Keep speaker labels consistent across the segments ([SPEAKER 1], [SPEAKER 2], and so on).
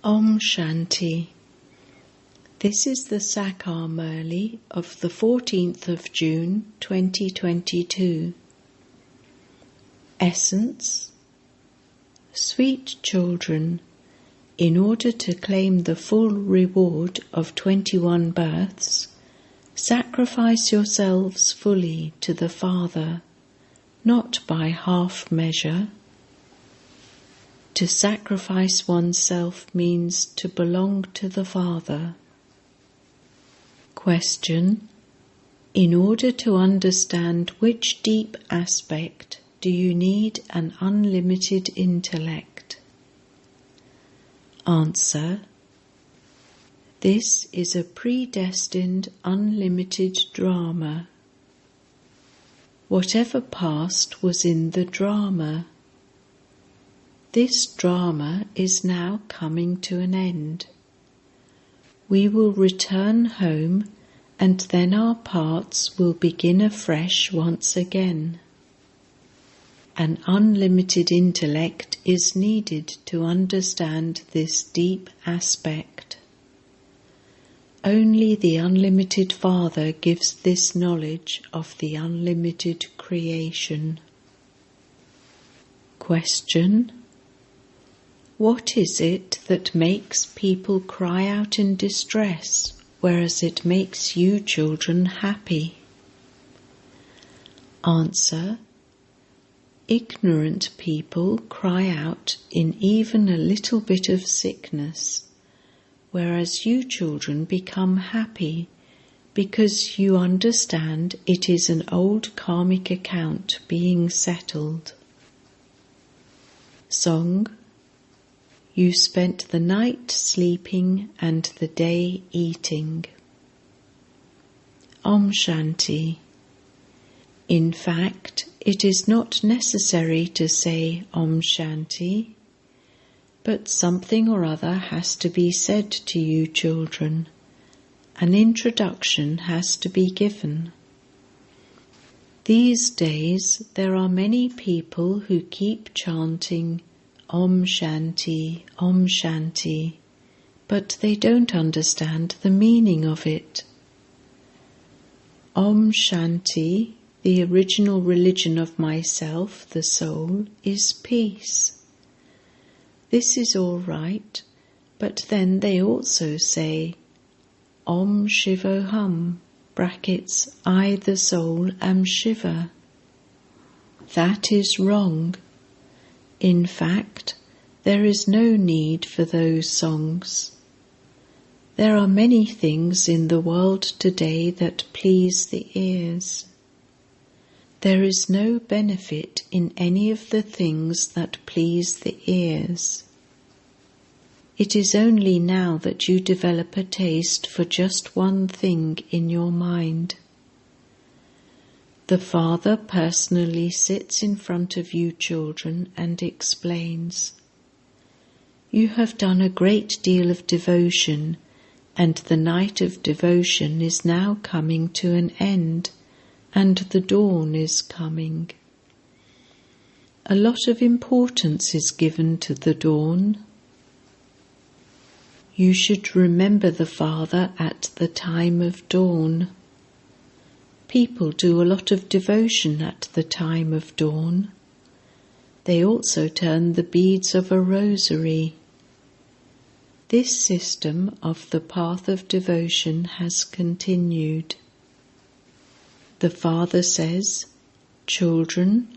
[SPEAKER 1] Om Shanti. This is the Sakar Murli of the 14th of June 2022. Essence. Sweet children, in order to claim the full reward of 21 births, sacrifice yourselves fully to the Father, not by half measure. To sacrifice oneself means to belong to the Father. Question: in order to understand which deep aspect do you need an unlimited intellect? Answer: this is a predestined unlimited drama. Whatever passed was in the drama. This drama is now coming to an end. We will return home, and then our parts will begin afresh once again. An unlimited intellect is needed to understand this deep aspect. Only the unlimited Father gives this knowledge of the unlimited creation. Question: what is it that makes people cry out in distress, whereas it makes you children happy? Answer: ignorant people cry out in even a little bit of sickness, whereas you children become happy because you understand it is an old karmic account being settled. Song. You spent the night sleeping and the day eating. Om Shanti. In fact, it is not necessary to say Om Shanti, but something or other has to be said to you children. An introduction has to be given. These days there are many people who keep chanting Om Shanti, Om Shanti, but they don't understand the meaning of it. Om Shanti, the original religion of myself, the soul, is peace. This is all right, but then they also say Om Shivoham, brackets, I the soul am Shiva. That is wrong. In fact, there is no need for those songs. There are many things in the world today that please the ears. There is no benefit in any of the things that please the ears. It is only now that you develop a taste for just one thing in your mind. The Father personally sits in front of you children and explains, you have done a great deal of devotion, and the night of devotion is now coming to an end, and the dawn is coming. A lot of importance is given to the dawn. You should remember the Father at the time of dawn. People do a lot of devotion at the time of dawn. They also turn the beads of a rosary. This system of the path of devotion has continued. The Father says, children,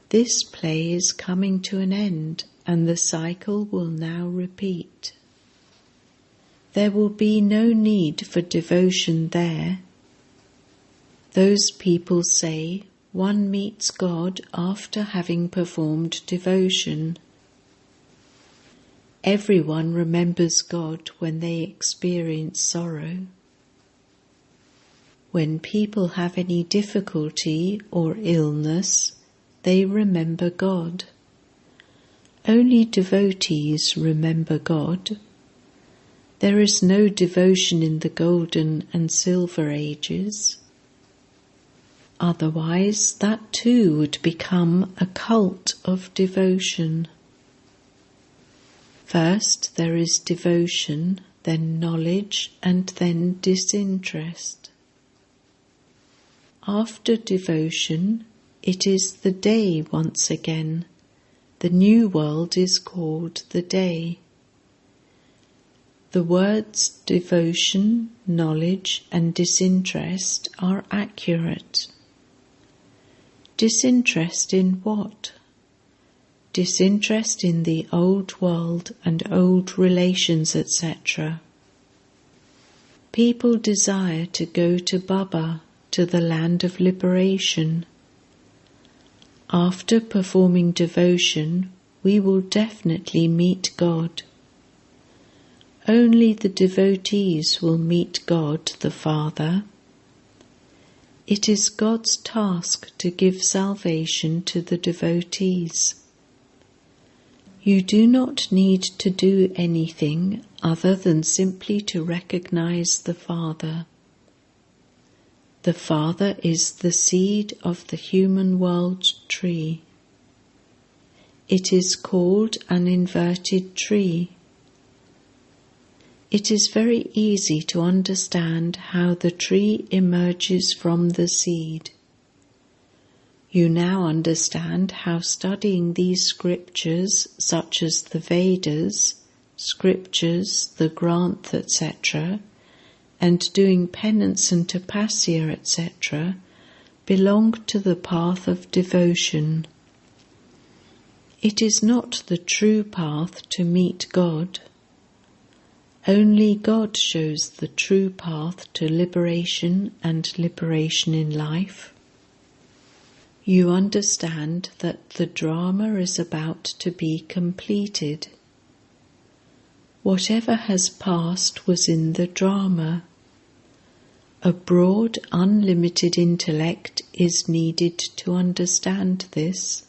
[SPEAKER 1] this play is coming to an end and the cycle will now repeat. There will be no need for devotion there. Those people say one meets God after having performed devotion. Everyone remembers God when they experience sorrow. When people have any difficulty or illness, they remember God. Only devotees remember God. There is no devotion in the golden and silver ages. Otherwise, that too would become a cult of devotion. First there is devotion, then knowledge, and then disinterest. After devotion, it is the day once again. The new world is called the day. The words devotion, knowledge, and disinterest are accurate. Disinterest in what? Disinterest in the old world and old relations, etc. People desire to go to Baba, to the land of liberation. After performing devotion, we will definitely meet God. Only the devotees will meet God the Father. It is God's task to give salvation to the devotees. You do not need to do anything other than simply to recognize the Father. The Father is the seed of the human world tree. It is called an inverted tree. It is very easy to understand how the tree emerges from the seed. You now understand how studying these scriptures, such as the Vedas, scriptures, the Granth, etc., and doing penance and tapasya, etc., belong to the path of devotion. It is not the true path to meet God. Only God shows the true path to liberation and liberation in life. You understand that the drama is about to be completed. Whatever has passed was in the drama. A broad, unlimited intellect is needed to understand this.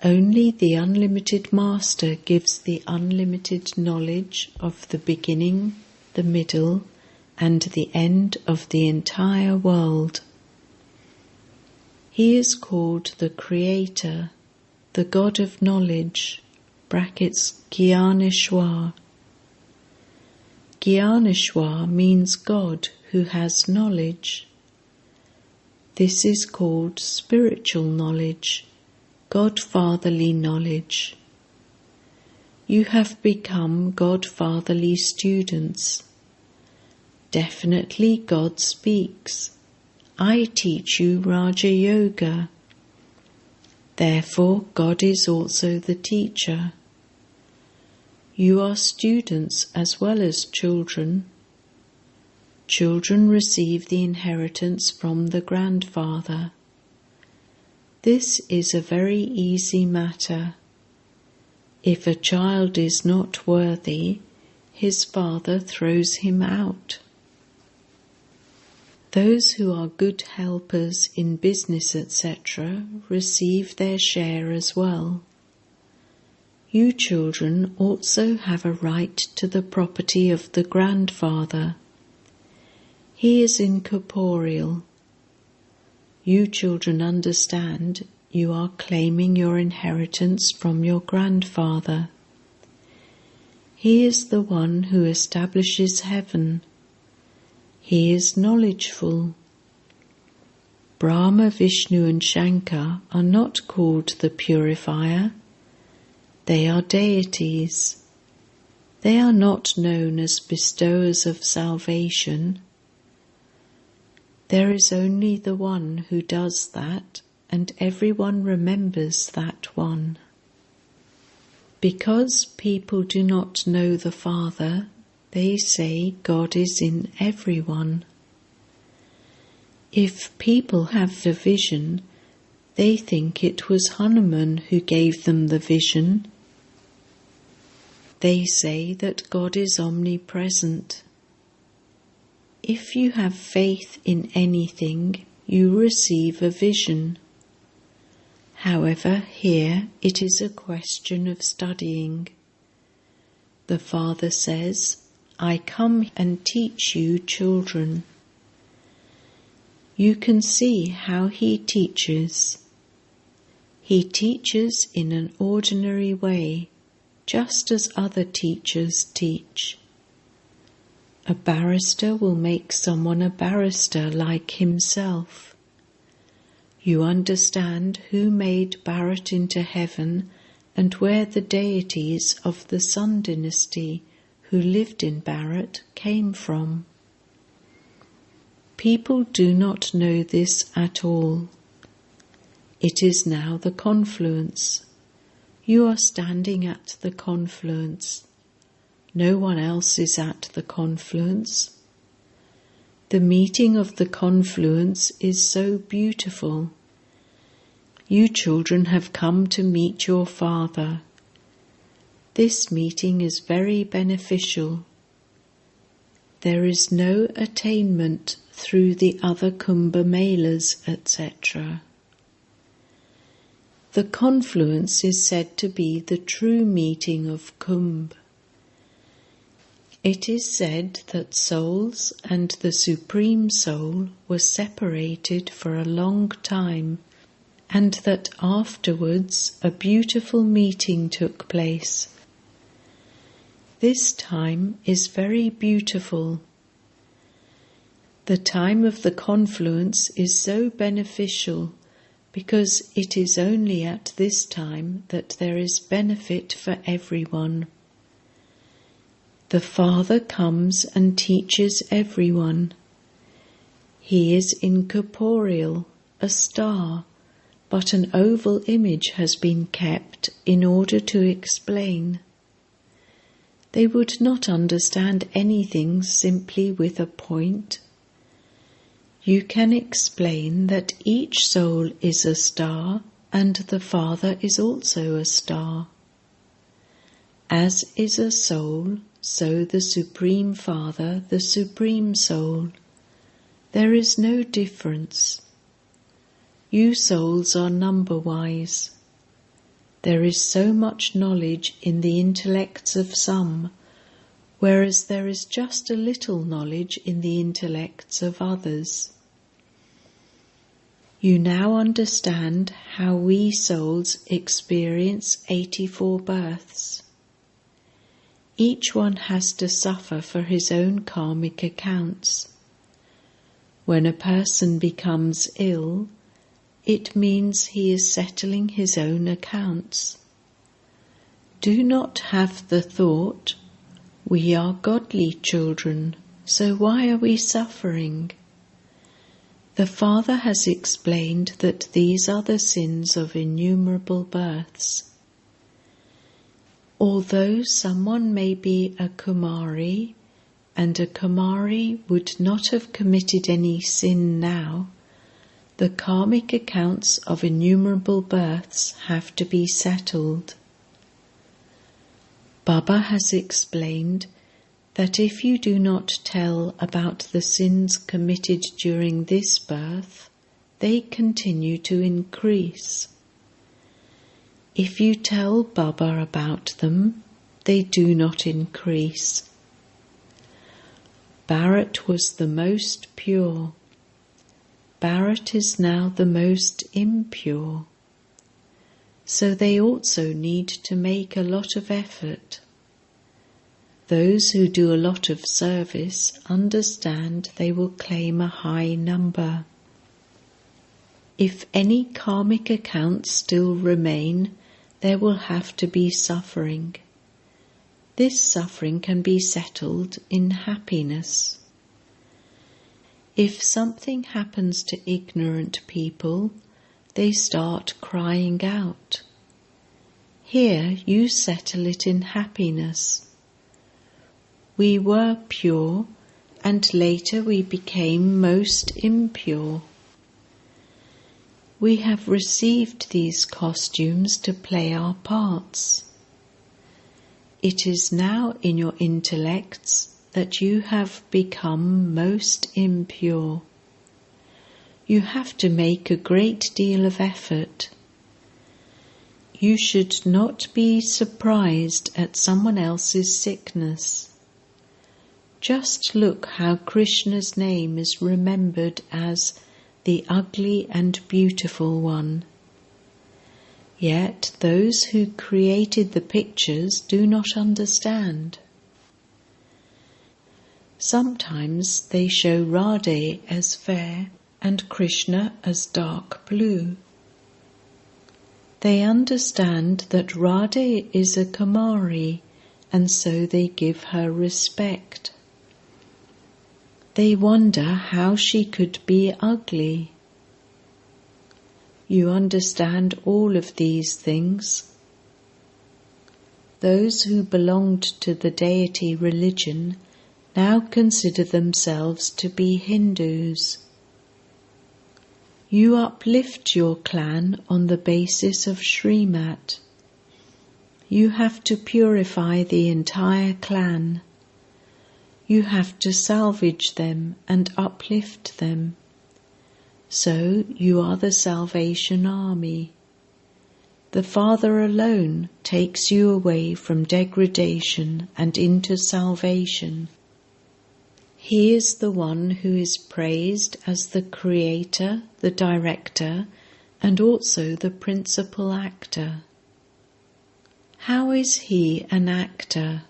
[SPEAKER 1] Only the unlimited Master gives the unlimited knowledge of the beginning, the middle, and the end of the entire world. He is called the Creator, the God of knowledge, Gyaneshwar. Gyaneshwar means God who has knowledge. This is called spiritual knowledge, godfatherly knowledge. You have become godfatherly students. Definitely God speaks. I teach you Raja Yoga. Therefore, God is also the teacher. You are students as well as children. Children receive the inheritance from the grandfather. This is a very easy matter. If a child is not worthy, his father throws him out. Those who are good helpers in business, etc., receive their share as well. You children also have a right to the property of the grandfather. He is incorporeal. You children understand you are claiming your inheritance from your grandfather. He is the one who establishes heaven. He is knowledgeful. Brahma, Vishnu and Shankar are not called the purifier. They are deities. They are not known as bestowers of salvation. There is only the one who does that, and everyone remembers that one. Because people do not know the Father, they say God is in everyone. If people have the vision, they think it was Hanuman who gave them the vision. They say that God is omnipresent. If you have faith in anything, you receive a vision. However, here it is a question of studying. The Father says, I come and teach you children. You can see how he teaches. He teaches in an ordinary way, just as other teachers teach. A barrister will make someone a barrister like himself. You understand who made Bharat into heaven and where the deities of the Sun dynasty who lived in Bharat came from. People do not know this at all. It is now the confluence. You are standing at the confluence. No one else is at the confluence. The meeting of the confluence is so beautiful. You children have come to meet your father. This meeting is very beneficial. There is no attainment through the other Kumbh Melas, etc. The confluence is said to be the true meeting of Kumbh. It is said that souls and the Supreme Soul were separated for a long time, and that afterwards a beautiful meeting took place. This time is very beautiful. The time of the confluence is so beneficial because it is only at this time that there is benefit for everyone. The Father comes and teaches everyone. He is incorporeal, a star, but an oval image has been kept in order to explain. They would not understand anything simply with a point. You can explain that each soul is a star and the Father is also a star. As is a soul, so the Supreme Father, the Supreme Soul. There is no difference. You souls are number-wise. There is so much knowledge in the intellects of some, whereas there is just a little knowledge in the intellects of others. You now understand how we souls experience 84 births. Each one has to suffer for his own karmic accounts. When a person becomes ill, it means he is settling his own accounts. Do not have the thought, we are godly children, so why are we suffering? The Father has explained that these are the sins of innumerable births. Although someone may be a Kumari, and a Kumari would not have committed any sin now, the karmic accounts of innumerable births have to be settled. Baba has explained that if you do not tell about the sins committed during this birth, they continue to increase. If you tell Baba about them, they do not increase. Bharat was the most pure. Bharat is now the most impure. So they also need to make a lot of effort. Those who do a lot of service understand they will claim a high number. If any karmic accounts still remain, there will have to be suffering. This suffering can be settled in happiness. If something happens to ignorant people, they start crying out. Here you settle it in happiness. We were pure, and later we became most impure. We have received these costumes to play our parts. It is now in your intellects that you have become most impure. You have to make a great deal of effort. You should not be surprised at someone else's sickness. Just look how Krishna's name is remembered as the ugly and beautiful one. Yet those who created the pictures do not understand. Sometimes they show Radhe as fair and Krishna as dark blue. They understand that Radhe is a Kumari, and so they give her respect. They wonder how she could be ugly. You understand all of these things. Those who belonged to the deity religion now consider themselves to be Hindus. You uplift your clan on the basis of Srimat. You have to purify the entire clan. You have to salvage them and uplift them. So you are the Salvation Army. The Father alone takes you away from degradation and into salvation. He is the one who is praised as the creator, the director, and also the principal actor. How is he an actor?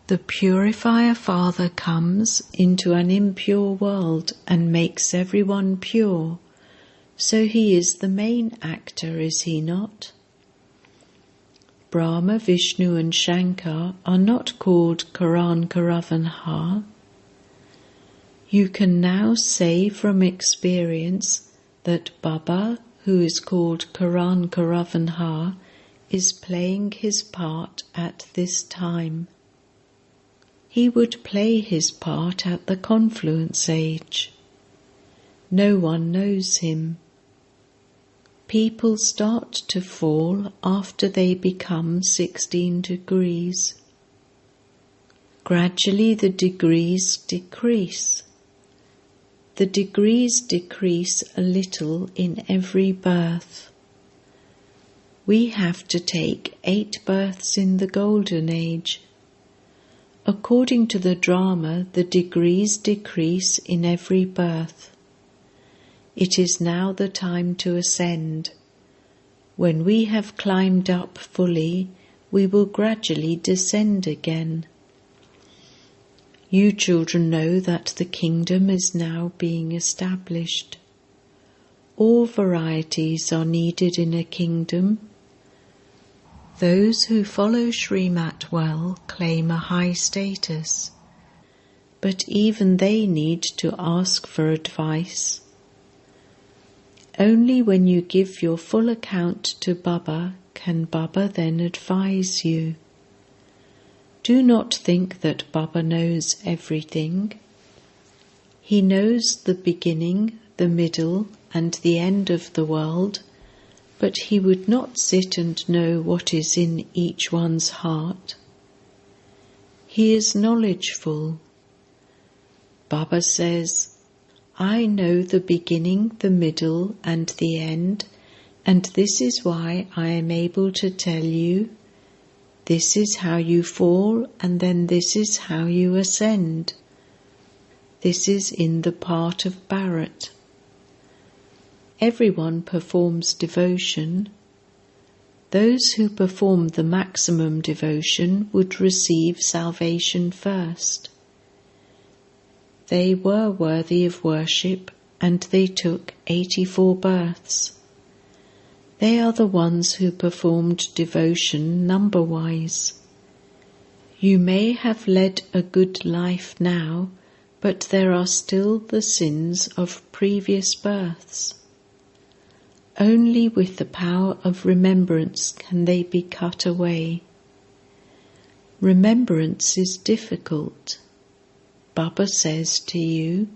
[SPEAKER 1] The Purifier Father comes into an impure world and makes everyone pure, so he is the main actor, is he not? Brahma, Vishnu and Shankar are not called Karan Karavanha. You can now say from experience that Baba, who is called Karan Karavanha, is playing his part at this time. He would play his part at the confluence age. No one knows him. People start to fall after they become 16 degrees. Gradually the degrees decrease. The degrees decrease a little in every birth. We have to take 8 births in the Golden Age. According to the drama, the degrees decrease in every birth. It is now the time to ascend. When we have climbed up fully, we will gradually descend again. You children know that the kingdom is now being established. All varieties are needed in a kingdom. Those who follow Srimat well claim a high status, but even they need to ask for advice. Only when you give your full account to Baba can Baba then advise you. Do not think that Baba knows everything. He knows the beginning, the middle, and the end of the world, but he would not sit and know what is in each one's heart. He is knowledgeful. Baba says, I know the beginning, the middle, and the end, and this is why I am able to tell you, this is how you fall, and then this is how you ascend. This is in the part of Bharat. Everyone performs devotion. Those who perform the maximum devotion would receive salvation first. They were worthy of worship, and they took 84 births. They are the ones who performed devotion number-wise. You may have led a good life now, but there are still the sins of previous births. Only with the power of remembrance can they be cut away. Remembrance is difficult. Baba says to you,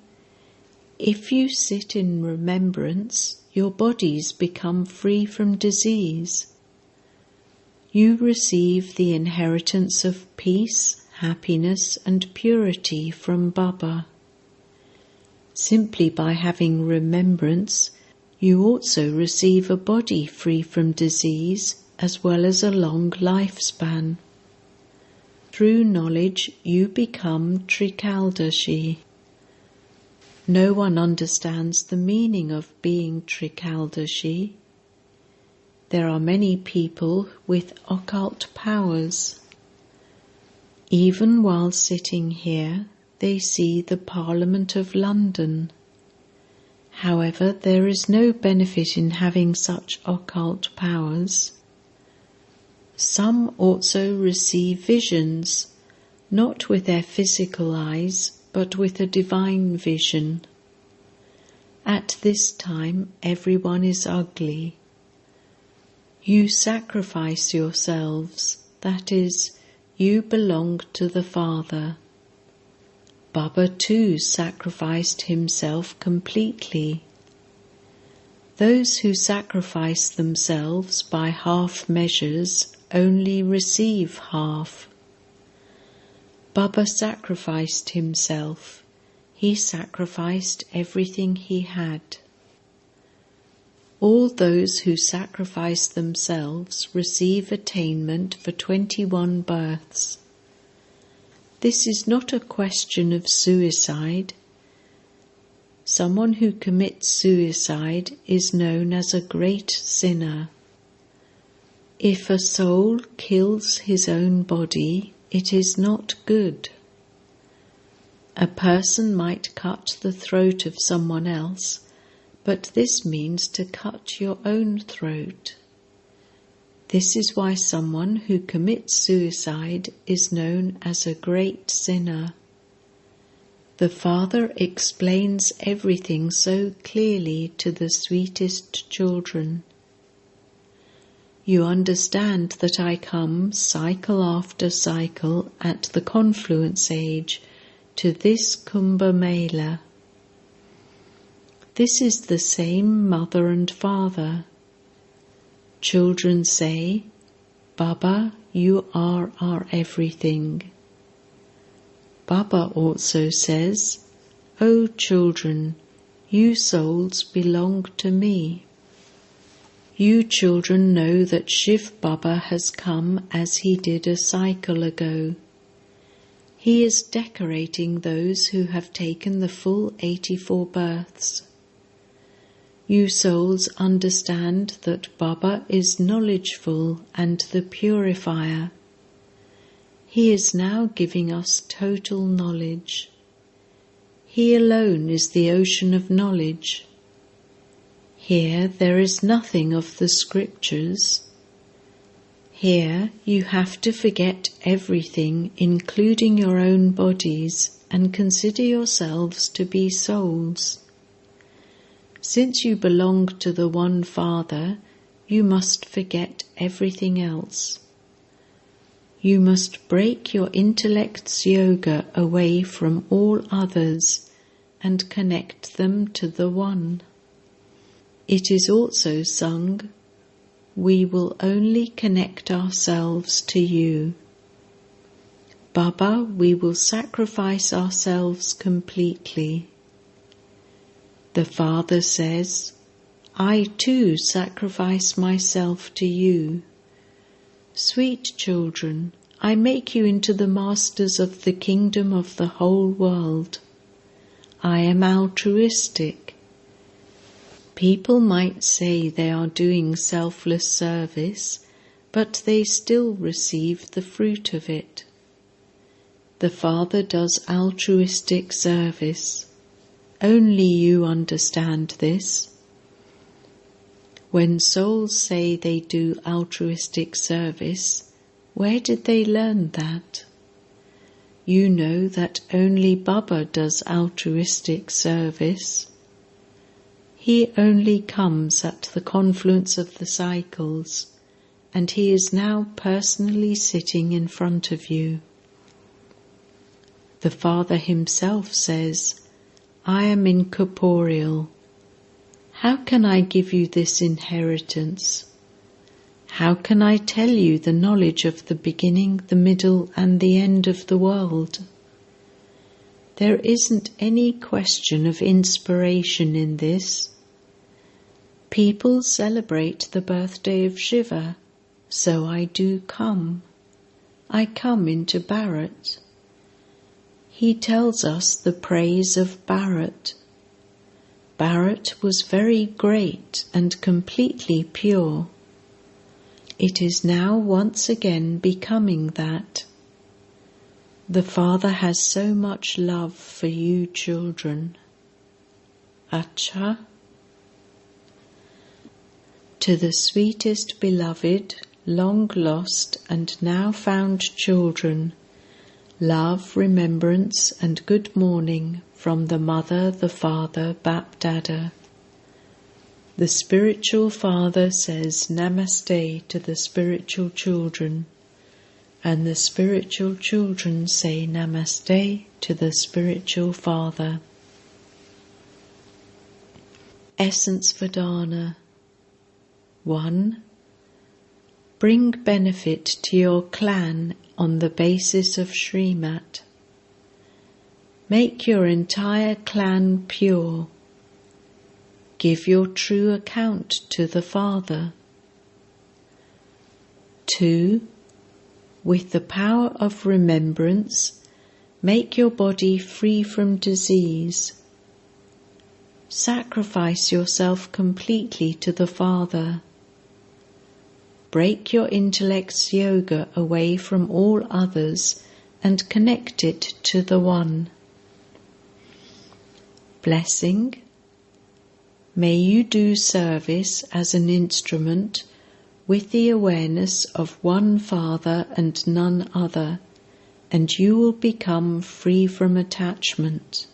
[SPEAKER 1] if you sit in remembrance, your bodies become free from disease. You receive the inheritance of peace, happiness and purity from Baba. Simply by having remembrance, you also receive a body free from disease as well as a long lifespan. Through knowledge you become Trikaldashi. No one understands the meaning of being Trikaldashi. there are many people with occult powers. Even while sitting here, they see the Parliament of London. However, there is no benefit in having such occult powers. Some also receive visions, not with their physical eyes, but with a divine vision. At this time, everyone is ugly. You sacrifice yourselves, that is, you belong to the Father. Baba too sacrificed himself completely. Those who sacrifice themselves by half measures only receive half. Baba sacrificed himself. He sacrificed everything he had. All those who sacrifice themselves receive attainment for 21 births. This is not a question of suicide. Someone who commits suicide is known as a great sinner. If a soul kills his own body, it is not good. A person might cut the throat of someone else, but this means to cut your own throat. This is why someone who commits suicide is known as a great sinner. The Father explains everything so clearly to the sweetest children. You understand that I come cycle after cycle at the confluence age to this Kumbh Mela. This is the same mother and father. Children say, Baba, you are our everything. Baba also says, O children, you souls belong to me. You children know that Shiv Baba has come as he did a cycle ago. He is decorating those who have taken the full 84 births. You souls understand that Baba is knowledgeful and the purifier. He is now giving us total knowledge. He alone is the ocean of knowledge. Here there is nothing of the scriptures. Here you have to forget everything, including your own bodies, and consider yourselves to be souls. Since you belong to the one Father, you must forget everything else. You must break your intellect's yoga away from all others and connect them to the One. It is also sung, we will only connect ourselves to you. Baba, we will sacrifice ourselves completely. The Father says, I too sacrifice myself to you. Sweet children, I make you into the masters of the kingdom of the whole world. I am altruistic. People might say they are doing selfless service, but they still receive the fruit of it. The Father does altruistic service. Only you understand this. When souls say they do altruistic service, where did they learn that? You know that only Baba does altruistic service. He only comes at the confluence of the cycles, and he is now personally sitting in front of you. The Father himself says, I am incorporeal. How can I give you this inheritance? How can I tell you the knowledge of the beginning, the middle, and the end of the world? There isn't any question of inspiration in this. People celebrate the birthday of Shiva, so I do come. I come into Bharat. He tells us the praise of Bharat. Bharat was very great and completely pure. It is now once again becoming that. The Father has so much love for you children. Acha. To the sweetest beloved, long lost and now found children, love, remembrance and good morning from the Mother, the Father, Bap Dada. The spiritual father says Namaste to the spiritual children, and the spiritual children say Namaste to the spiritual father. Essence Vedana. 1. Bring benefit to your clan on the basis of Srimat. Make your entire clan pure. Give your true account to the Father. 2. With the power of remembrance, make your body free from disease. Sacrifice yourself completely to the Father. Break your intellect's yoga away from all others and connect it to the One. Blessing. May you do service as an instrument with the awareness of one Father and none other, and you will become free from attachment.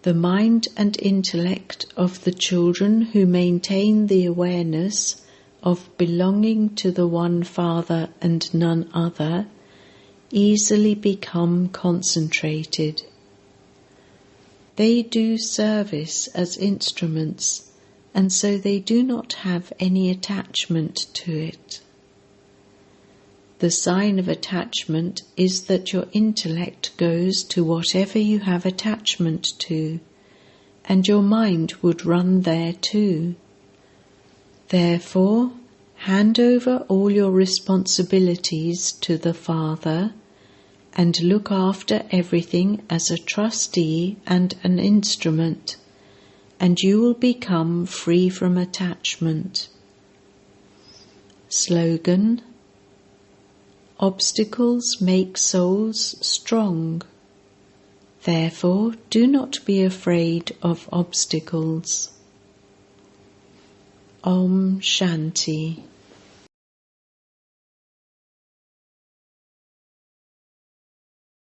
[SPEAKER 1] The mind and intellect of the children who maintain the awareness of belonging to the one Father and none other easily become concentrated. They do service as instruments, and so they do not have any attachment to it. The sign of attachment is that your intellect goes to whatever you have attachment to, and your mind would run there too. Therefore, hand over all your responsibilities to the Father and look after everything as a trustee and an instrument, and you will become free from attachment. Slogan: Obstacles make souls strong. Therefore, do not be afraid of obstacles. Om Shanti.